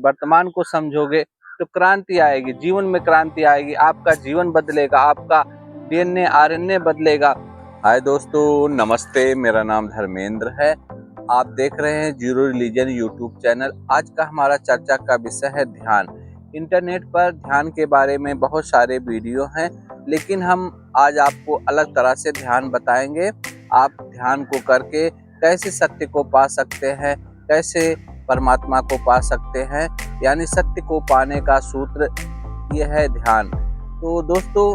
वर्तमान को समझोगे तो क्रांति आएगी, जीवन में क्रांति आएगी, आपका जीवन बदलेगा, आपका डीएनए आरएनए बदलेगा। हाय दोस्तों, नमस्ते, मेरा नाम धर्मेंद्र है। आप देख रहे हैं जीरो रिलीजन यूट्यूब चैनल। आज का हमारा चर्चा का विषय है ध्यान। इंटरनेट पर ध्यान के बारे में बहुत सारे वीडियो हैं, लेकिन हम आज आपको अलग तरह से ध्यान बताएंगे। आप ध्यान को करके कैसे सत्य को पा सकते हैं, कैसे परमात्मा को पा सकते हैं, यानी सत्य को पाने का सूत्र ये है ध्यान। तो दोस्तों,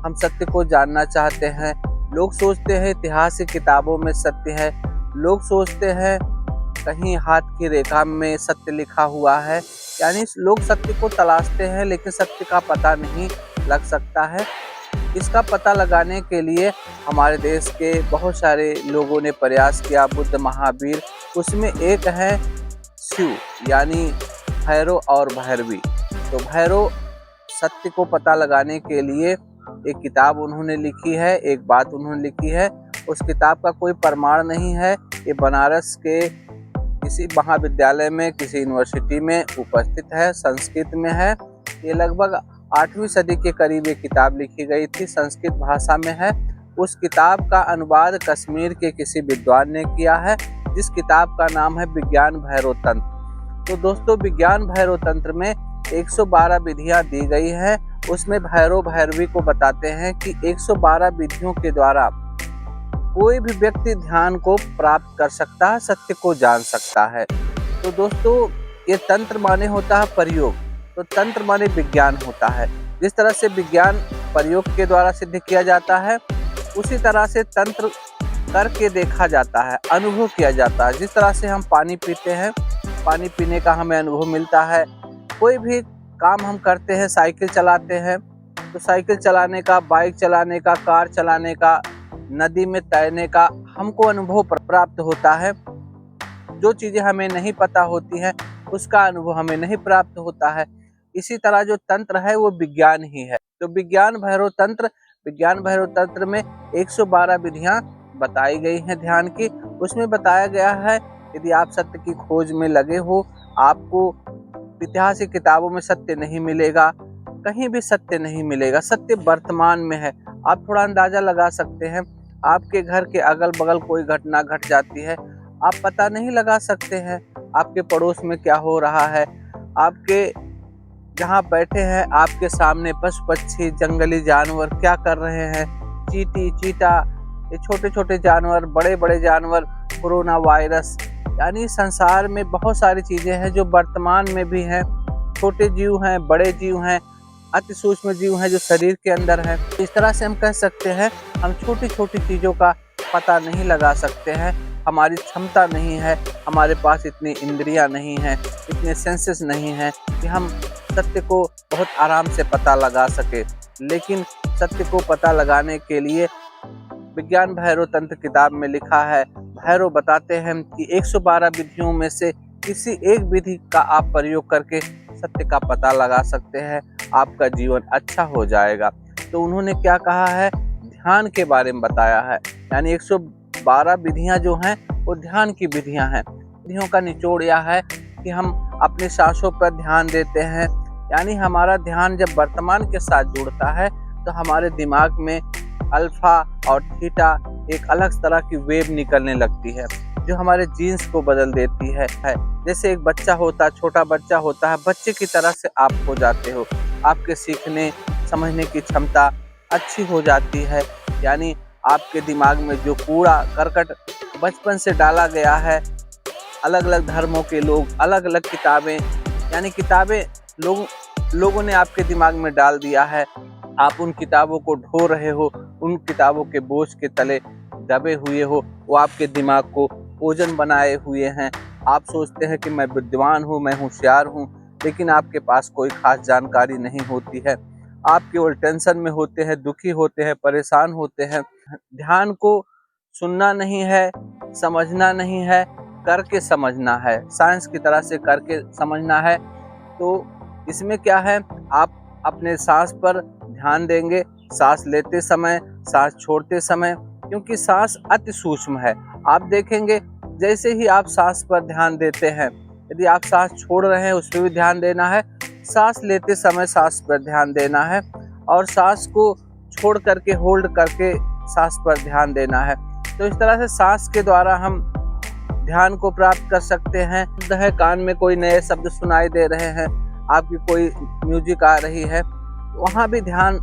हम सत्य को जानना चाहते हैं। लोग सोचते हैं इतिहास की किताबों में सत्य है, लोग सोचते हैं कहीं हाथ की रेखा में सत्य लिखा हुआ है, यानी लोग सत्य को तलाशते हैं लेकिन सत्य का पता नहीं लग सकता है। इसका पता लगाने के लिए हमारे देश के बहुत सारे लोगों ने प्रयास किया, बुद्ध, महावीर, उसमें एक है शिव, यानी भैरव और भैरवी। तो भैरव सत्य को पता लगाने के लिए एक किताब उन्होंने लिखी है, एक बात उन्होंने लिखी है। उस किताब का कोई प्रमाण नहीं है। ये बनारस के किसी महाविद्यालय में, किसी यूनिवर्सिटी में उपस्थित है, संस्कृत में है। ये लगभग 8वीं सदी के करीब ये किताब लिखी गई थी, संस्कृत भाषा में है। उस किताब का अनुवाद कश्मीर के किसी विद्वान ने किया है, जिस किताब का नाम है विज्ञान भैरव तंत्र। तो दोस्तों, विज्ञान भैरव तंत्र में 112 विधियां दी गई हैं। उसमें भैरव भैरवी को बताते हैं कि 112 विधियों के द्वारा कोई भी व्यक्ति ध्यान को प्राप्त कर सकता है, सत्य को जान सकता है। तो दोस्तों, ये तंत्र माने होता है प्रयोग, तो तंत्र माने विज्ञान होता है। जिस तरह से विज्ञान प्रयोग के द्वारा सिद्ध किया जाता है, उसी तरह से तंत्र करके देखा जाता है, अनुभव किया जाता है। जिस तरह से हम पानी पीते हैं, पानी पीने का हमें अनुभव मिलता है। कोई भी काम हम करते हैं, साइकिल चलाते हैं, तो साइकिल चलाने का, बाइक चलाने का, कार चलाने का, नदी में तैरने का हमको अनुभव प्राप्त होता है। जो चीज़ें हमें नहीं पता होती हैं, उसका अनुभव हमें नहीं प्राप्त होता है। इसी तरह जो तंत्र है वो विज्ञान ही है। तो विज्ञान भैरव तंत्र में 112 विधियां बताई गई हैं ध्यान की। उसमें बताया गया है, यदि आप सत्य की खोज में लगे हो, आपको इतिहास की किताबों में सत्य नहीं मिलेगा, कहीं भी सत्य नहीं मिलेगा। सत्य वर्तमान में है। आप थोड़ा अंदाजा लगा सकते हैं, आपके घर के अगल बगल कोई घटना घट जाती है, आप पता नहीं लगा सकते हैं आपके पड़ोस में क्या हो रहा है। आपके जहाँ बैठे हैं, आपके सामने पशु पक्षी, जंगली जानवर क्या कर रहे हैं, चींटी, चीता, ये छोटे छोटे जानवर, बड़े बड़े जानवर, कोरोना वायरस, यानी संसार में बहुत सारी चीज़ें हैं जो वर्तमान में भी हैं। छोटे जीव हैं, बड़े जीव हैं, अति सूक्ष्म जीव हैं जो शरीर के अंदर हैं। इस तरह से हम कह सकते हैं, हम छोटी छोटी चीज़ों का पता नहीं लगा सकते हैं। हमारी क्षमता नहीं है, हमारे पास इतनी इंद्रियां नहीं हैं, इतने सेंसेस नहीं हैं कि हम सत्य को बहुत आराम से पता लगा सके। लेकिन सत्य को पता लगाने के लिए विज्ञान भैरव तंत्र किताब में लिखा है, भैरव बताते हैं कि 112 विधियों में से किसी एक विधि का आप प्रयोग करके सत्य का पता लगा सकते हैं, आपका जीवन अच्छा हो जाएगा। तो उन्होंने क्या कहा है, ध्यान के बारे में बताया है। यानी 112 विधियां जो हैं वो ध्यान की विधियां हैं। विधियों का निचोड़ यह है कि हम अपने सांसों पर ध्यान देते हैं, यानी हमारा ध्यान जब वर्तमान के साथ जुड़ता है तो हमारे दिमाग में अल्फा और थीटा एक अलग तरह की वेव निकलने लगती है, जो हमारे जीन्स को बदल देती है। जैसे एक बच्चा होता है, छोटा बच्चा होता है, बच्चे की तरह से आप हो जाते हो। आपके सीखने समझने की क्षमता अच्छी हो जाती है। यानी आपके दिमाग में जो कूड़ा करकट बचपन से डाला गया है, अलग अलग धर्मों के लोग, अलग अलग किताबें, यानी किताबें लोगों ने आपके दिमाग में डाल दिया है। आप उन किताबों को ढो रहे हो, उन किताबों के बोझ के तले दबे हुए हो, वो आपके दिमाग को ओजन बनाए हुए हैं। आप सोचते हैं कि मैं विद्वान हूँ, मैं होशियार हूँ, लेकिन आपके पास कोई खास जानकारी नहीं होती है। आप केवल टेंशन में होते हैं, दुखी होते हैं, परेशान होते हैं। ध्यान को सुनना नहीं है, समझना नहीं है, करके समझना है। साइंस की तरह से करके समझना है। तो इसमें क्या है, आप अपने सांस पर ध्यान देंगे, सांस लेते समय, सांस छोड़ते समय, क्योंकि सांस अति सूक्ष्म है। आप देखेंगे जैसे ही आप सांस पर ध्यान देते हैं, यदि आप सांस छोड़ रहे हैं उस पर भी ध्यान देना है, सांस लेते समय सांस पर ध्यान देना है और सांस को छोड़ करके होल्ड करके सांस पर ध्यान देना है। तो इस तरह से सांस के द्वारा हम ध्यान को प्राप्त कर सकते हैं। है कान में कोई नए शब्द सुनाई दे रहे हैं, आपकी कोई म्यूजिक आ रही है, वहाँ भी ध्यान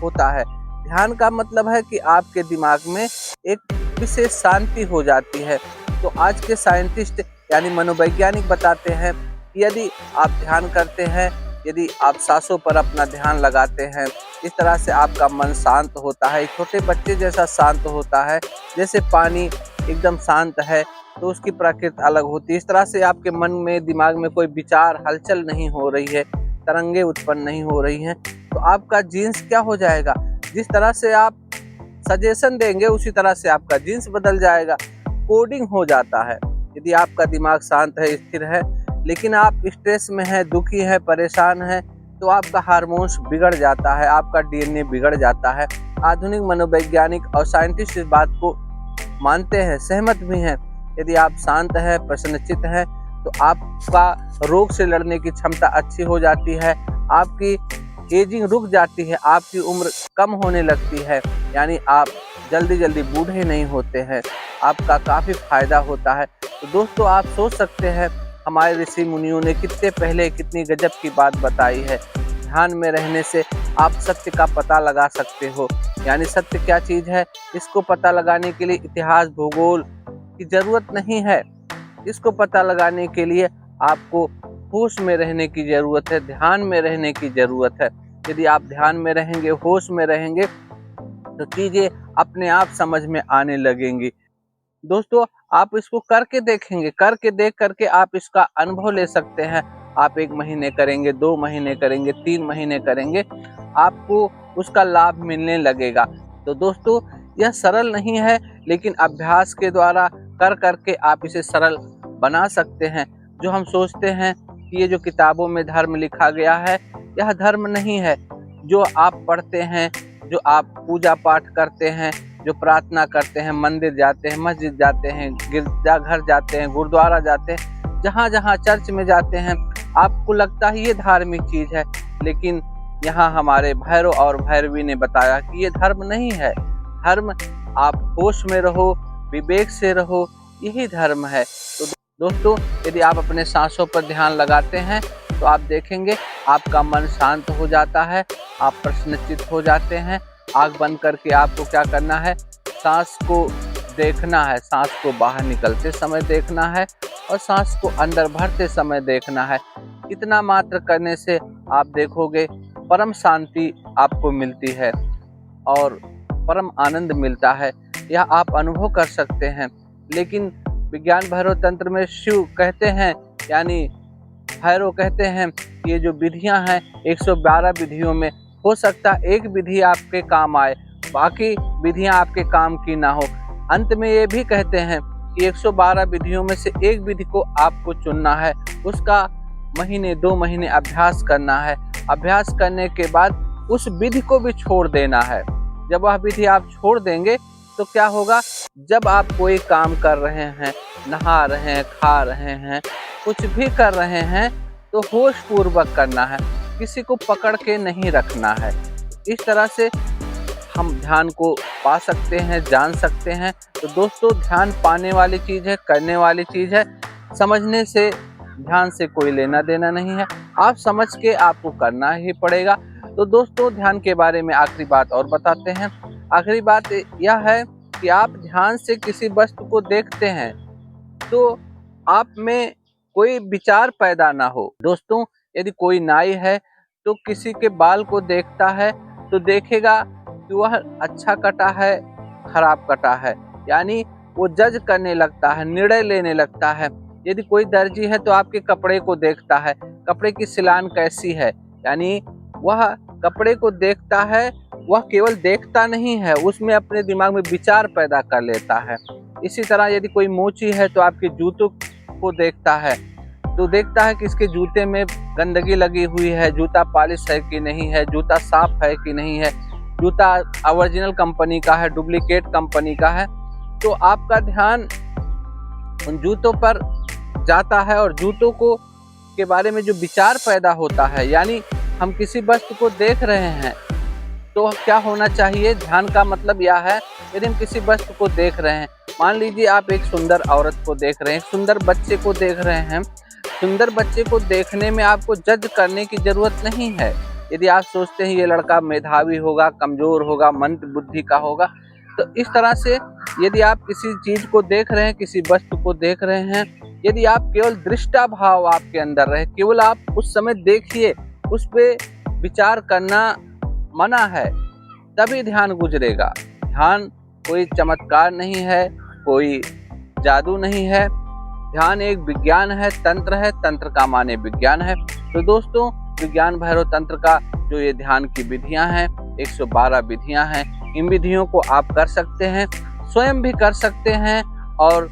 होता है। ध्यान का मतलब है कि आपके दिमाग में एक विशेष शांति हो जाती है। तो आज के साइंटिस्ट यानी मनोवैज्ञानिक बताते हैं कि यदि आप ध्यान करते हैं, यदि आप सांसों पर अपना ध्यान लगाते हैं, इस तरह से आपका मन शांत होता है, छोटे बच्चे जैसा शांत होता है। जैसे पानी एकदम शांत है तो उसकी प्रकृति अलग होती है, इस तरह से आपके मन में दिमाग में कोई विचार हलचल नहीं हो रही है, तरंगे उत्पन्न नहीं हो रही हैं, तो आपका जीन्स क्या हो जाएगा, जिस तरह से आप सजेशन देंगे उसी तरह से आपका जीन्स बदल जाएगा, कोडिंग हो जाता है। यदि आपका दिमाग शांत है, स्थिर है, लेकिन आप स्ट्रेस में हैं, दुखी है, परेशान है, तो आपका हार्मोन्स बिगड़ जाता है, आपका डीएनए बिगड़ जाता है। आधुनिक मनोवैज्ञानिक और साइंटिस्ट इस बात को मानते हैं, सहमत भी हैं। यदि आप शांत है, प्रसन्नचित्त है, तो आपका रोग से लड़ने की क्षमता अच्छी हो जाती है, आपकी एजिंग रुक जाती है, आपकी उम्र कम होने लगती है, यानी आप जल्दी जल्दी बूढ़े नहीं होते हैं, आपका काफ़ी फायदा होता है। तो दोस्तों, आप सोच सकते हैं हमारे ऋषि मुनियों ने कितने पहले कितनी गजब की बात बताई है। ध्यान में रहने से आप सत्य का पता लगा सकते हो, यानी सत्य क्या चीज़ है, इसको पता लगाने के लिए इतिहास भूगोल की जरूरत नहीं है। इसको पता लगाने के लिए आपको होश में रहने की जरूरत है, ध्यान में रहने की जरूरत है। यदि आप ध्यान में रहेंगे, होश में रहेंगे, तो चीजें अपने आप समझ में आने लगेंगी। दोस्तों, आप इसको करके देखेंगे, करके देख करके आप इसका अनुभव ले सकते हैं। आप 1 महीने करेंगे, 2 महीने करेंगे, 3 महीने करेंगे, आपको उसका लाभ मिलने लगेगा। तो दोस्तों, यह सरल नहीं है, लेकिन अभ्यास के द्वारा कर करके आप इसे सरल बना सकते हैं। जो हम सोचते हैं कि ये जो किताबों में धर्म लिखा गया है, यह धर्म नहीं है। जो आप पढ़ते हैं, जो आप पूजा पाठ करते हैं, जो प्रार्थना करते हैं, मंदिर जाते हैं, मस्जिद जाते हैं, गिरजाघर जाते हैं, गुरुद्वारा जाते हैं, जहाँ जहाँ चर्च में जाते हैं, आपको लगता है ये धार्मिक चीज़ है, लेकिन यहाँ हमारे भैरव और भैरवी ने बताया कि ये धर्म नहीं है। धर्म आप होश में रहो, विवेक से रहो, यही धर्म है। तो दोस्तों, यदि आप अपने सांसों पर ध्यान लगाते हैं तो आप देखेंगे आपका मन शांत हो जाता है, आप प्रसन्नचित्त हो जाते हैं। आँख बंद करके आपको क्या करना है, सांस को देखना है, सांस को बाहर निकलते समय देखना है और सांस को अंदर भरते समय देखना है। इतना मात्र करने से आप देखोगे परम शांति आपको मिलती है और परम आनंद मिलता है। यह आप अनुभव कर सकते हैं। लेकिन विज्ञान भैरव तंत्र में शिव कहते हैं, यानी भैरव कहते हैं कि ये जो विधियां हैं 112 विधियों में हो सकता है एक विधि आपके काम आए, बाकी विधियां आपके काम की ना हो। अंत में ये भी कहते हैं कि 112 विधियों में से एक विधि को आपको चुनना है, उसका महीने 2 महीने अभ्यास करना है। अभ्यास करने के बाद उस विधि को भी छोड़ देना है। जब वह विधि आप छोड़ देंगे तो क्या होगा, जब आप कोई काम कर रहे हैं, नहा रहे हैं, खा रहे हैं, कुछ भी कर रहे हैं, तो होश पूर्वक करना है, किसी को पकड़ के नहीं रखना है। इस तरह से हम ध्यान को पा सकते हैं, जान सकते हैं। तो दोस्तों, ध्यान पाने वाली चीज़ है, करने वाली चीज़ है। समझने से ध्यान से कोई लेना देना नहीं है, आप समझ के आपको करना ही पड़ेगा। तो दोस्तों, ध्यान के बारे में आखिरी बात और बताते हैं। आखिरी बात यह है कि आप ध्यान से किसी वस्तु को देखते हैं तो आप में कोई विचार पैदा ना हो। दोस्तों, यदि कोई नाई है तो किसी के बाल को देखता है तो देखेगा कि वह अच्छा कटा है, खराब कटा है, यानी वो जज करने लगता है, निर्णय लेने लगता है। यदि कोई दर्जी है तो आपके कपड़े को देखता है, कपड़े की सिलान कैसी है, यानी वह कपड़े को देखता है, वह केवल देखता नहीं है, उसमें अपने दिमाग में विचार पैदा कर लेता है। इसी तरह यदि कोई मोची है तो आपके जूतों को देखता है, तो देखता है कि इसके जूते में गंदगी लगी हुई है, जूता पॉलिश है कि नहीं है, जूता साफ है कि नहीं है, जूता ओरिजिनल कंपनी का है, डुप्लीकेट कंपनी का है। तो आपका ध्यान उन जूतों पर जाता है और जूतों को के बारे में जो विचार पैदा होता है, यानी हम किसी वस्तु को देख रहे हैं तो क्या होना चाहिए। ध्यान का मतलब यह है, यदि हम किसी वस्तु को देख रहे हैं, मान लीजिए आप एक सुंदर औरत को देख रहे हैं, सुंदर बच्चे को देख रहे हैं, सुंदर बच्चे को देखने में आपको जज करने की जरूरत नहीं है। यदि आप सोचते हैं ये लड़का मेधावी होगा, कमजोर होगा, मंद बुद्धि का होगा, तो इस तरह से यदि आप किसी चीज को देख रहे हैं, किसी वस्तु को देख रहे हैं, यदि आप केवल दृष्टा भाव आपके अंदर रहे, केवल आप उस समय देखिए, उस पे विचार करना मना है, तभी ध्यान गुजरेगा। ध्यान कोई चमत्कार नहीं है, कोई जादू नहीं है। ध्यान एक विज्ञान है, तंत्र है, तंत्र का माने विज्ञान है। तो दोस्तों, विज्ञान भैरव तंत्र का जो ये ध्यान की विधियां हैं, 112 विधियां हैं, इन विधियों को आप कर सकते हैं, स्वयं भी कर सकते हैं और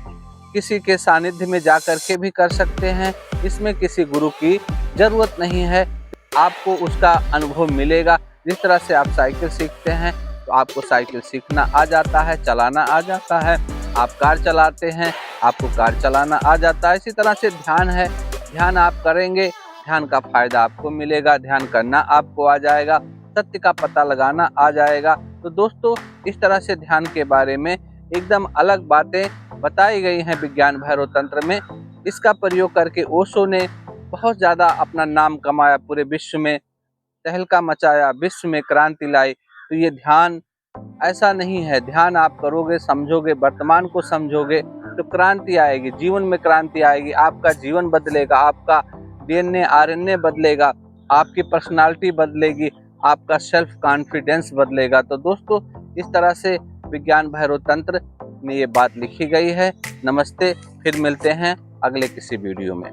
किसी के सानिध्य में जाकर के भी कर सकते हैं। इसमें किसी गुरु की जरूरत नहीं है, आपको उसका अनुभव मिलेगा। जिस तरह से आप साइकिल सीखते हैं तो आपको साइकिल सीखना आ जाता है, चलाना आ जाता है। आप कार चलाते हैं, आपको कार चलाना आ जाता है। इसी तरह से ध्यान है, ध्यान आप करेंगे, ध्यान का फायदा आपको मिलेगा, ध्यान करना आपको आ जाएगा, सत्य का पता लगाना आ जाएगा। तो दोस्तों, इस तरह से ध्यान के बारे में एकदम अलग बातें बताई गई हैं विज्ञान भैरव तंत्र में। इसका प्रयोग करके ओशो ने बहुत ज़्यादा अपना नाम कमाया, पूरे विश्व में तहलका मचाया, विश्व में क्रांति लाई। तो ये ध्यान ऐसा नहीं है, ध्यान आप करोगे, समझोगे, वर्तमान को समझोगे तो क्रांति आएगी, जीवन में क्रांति आएगी, आपका जीवन बदलेगा, आपका डीएनए आरएनए बदलेगा, आपकी पर्सनालिटी बदलेगी, आपका सेल्फ कॉन्फिडेंस बदलेगा। तो दोस्तों, इस तरह से विज्ञान भैरव तंत्र में ये बात लिखी गई है। नमस्ते, फिर मिलते हैं अगले किसी वीडियो में।